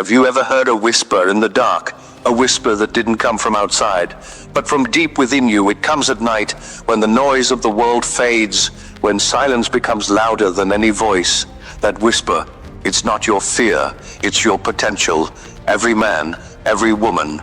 Have you ever heard a whisper in the dark? A whisper that didn't come from outside, but from deep within you. It comes at night, when the noise of the world fades, when silence becomes louder than any voice. That whisper, it's not your fear, it's your potential. Every man, every woman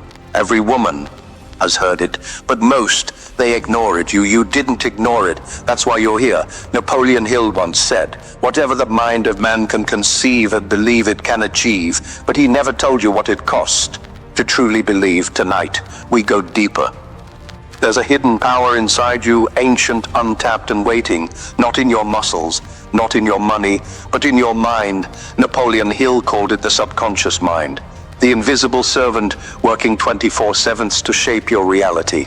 has heard it, but most, they ignore it. You didn't ignore it. That's why you're here. Napoleon Hill once said, whatever the mind of man can conceive and believe it can achieve, but he never told you what it cost to truly believe. Tonight, we go deeper. There's a hidden power inside you, ancient, untapped, and waiting, not in your muscles, not in your money, but in your mind. Napoleon Hill called it the subconscious mind, the invisible servant working 24/7 to shape your reality.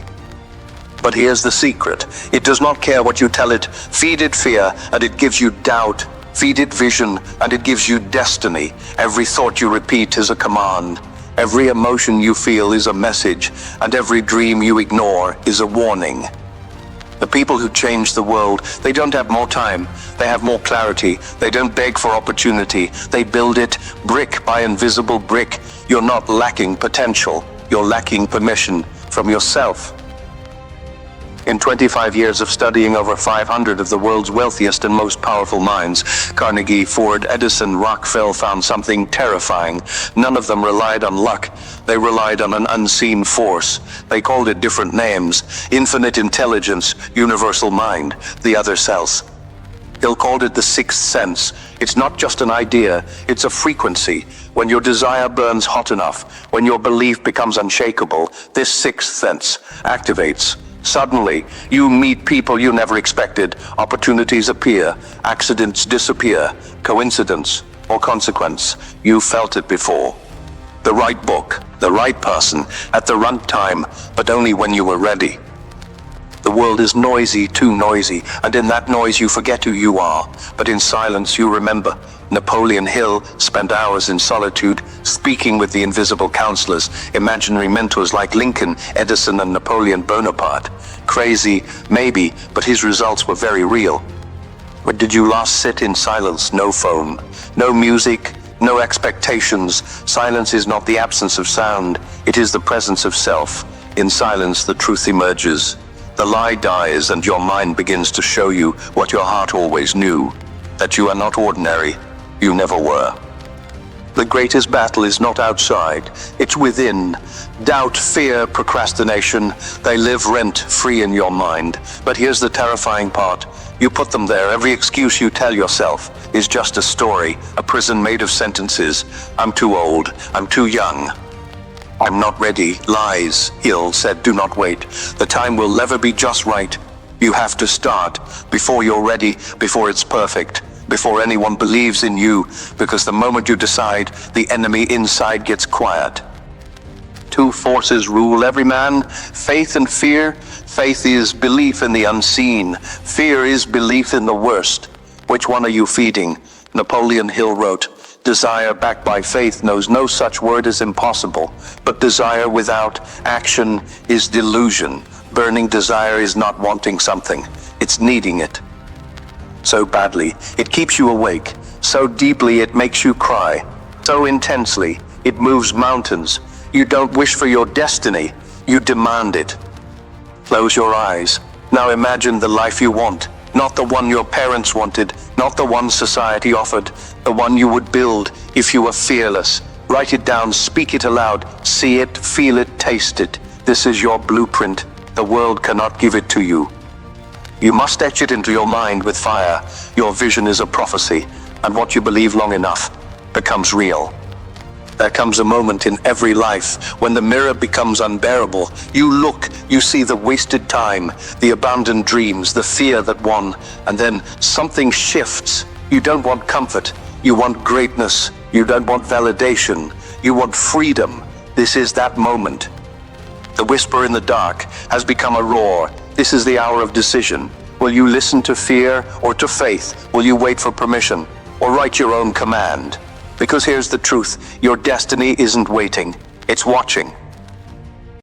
But here's the secret. It does not care what you tell it. Feed it fear, and it gives you doubt. Feed it vision, and it gives you destiny. Every thought you repeat is a command. Every emotion you feel is a message, and every dream you ignore is a warning. The people who change the world, they don't have more time, they have more clarity. They don't beg for opportunity, they build it brick by invisible brick. You're not lacking potential, you're lacking permission from yourself. In 25 years of studying over 500 of the world's wealthiest and most powerful minds, Carnegie, Ford, Edison, Rockefeller found something terrifying. None of them relied on luck. They relied on an unseen force. They called it different names: infinite intelligence, universal mind, the other self. Hill called it the sixth sense. It's not just an idea, it's a frequency. When your desire burns hot enough, when your belief becomes unshakable, this sixth sense activates. Suddenly, you meet people you never expected. Opportunities appear, accidents disappear, coincidence or consequence. You felt it before. The right book, the right person, at the right time, but only when you were ready. The world is noisy, too noisy, and in that noise you forget who you are, but in silence you remember. Napoleon Hill spent hours in solitude, speaking with the invisible counselors, imaginary mentors like Lincoln, Edison, and Napoleon Bonaparte. Crazy, maybe, but his results were very real. When did you last sit in silence? No phone, no music, no expectations. Silence is not the absence of sound, it is the presence of self. In silence, the truth emerges. The lie dies and your mind begins to show you what your heart always knew, that you are not ordinary, you never were. The greatest battle is not outside, it's within. Doubt, fear, procrastination, they live rent-free in your mind. But here's the terrifying part. You put them there. Every excuse you tell yourself is just a story, a prison made of sentences. I'm too old, I'm too young, I'm not ready. Lies. Hill said, do not wait. The time will never be just right. You have to start before you're ready, before it's perfect, before anyone believes in you, because the moment you decide, the enemy inside gets quiet. Two forces rule every man, faith and fear. Faith is belief in the unseen. Fear is belief in the worst. Which one are you feeding? Napoleon Hill wrote, desire backed by faith knows no such word as impossible, but desire without action is delusion. Burning desire is not wanting something, it's needing it so badly it keeps you awake, so deeply it makes you cry, so intensely it moves mountains. You don't wish for your destiny, you demand it. Close your eyes. Now imagine the life you want, not the one your parents wanted, not the one society offered, the one you would build if you were fearless. Write it down, speak it aloud, see it, feel it, taste it. This is your blueprint. The world cannot give it to you. You must etch it into your mind with fire. Your vision is a prophecy, and what you believe long enough becomes real. There comes a moment in every life when the mirror becomes unbearable. You look, you see the wasted time, the abandoned dreams, the fear that won, and then something shifts. You don't want comfort, you want greatness. You don't want validation, you want freedom. This is that moment. The whisper in the dark has become a roar. This is the hour of decision. Will you listen to fear or to faith? Will you wait for permission or write your own command? Because here's the truth, your destiny isn't waiting, it's watching.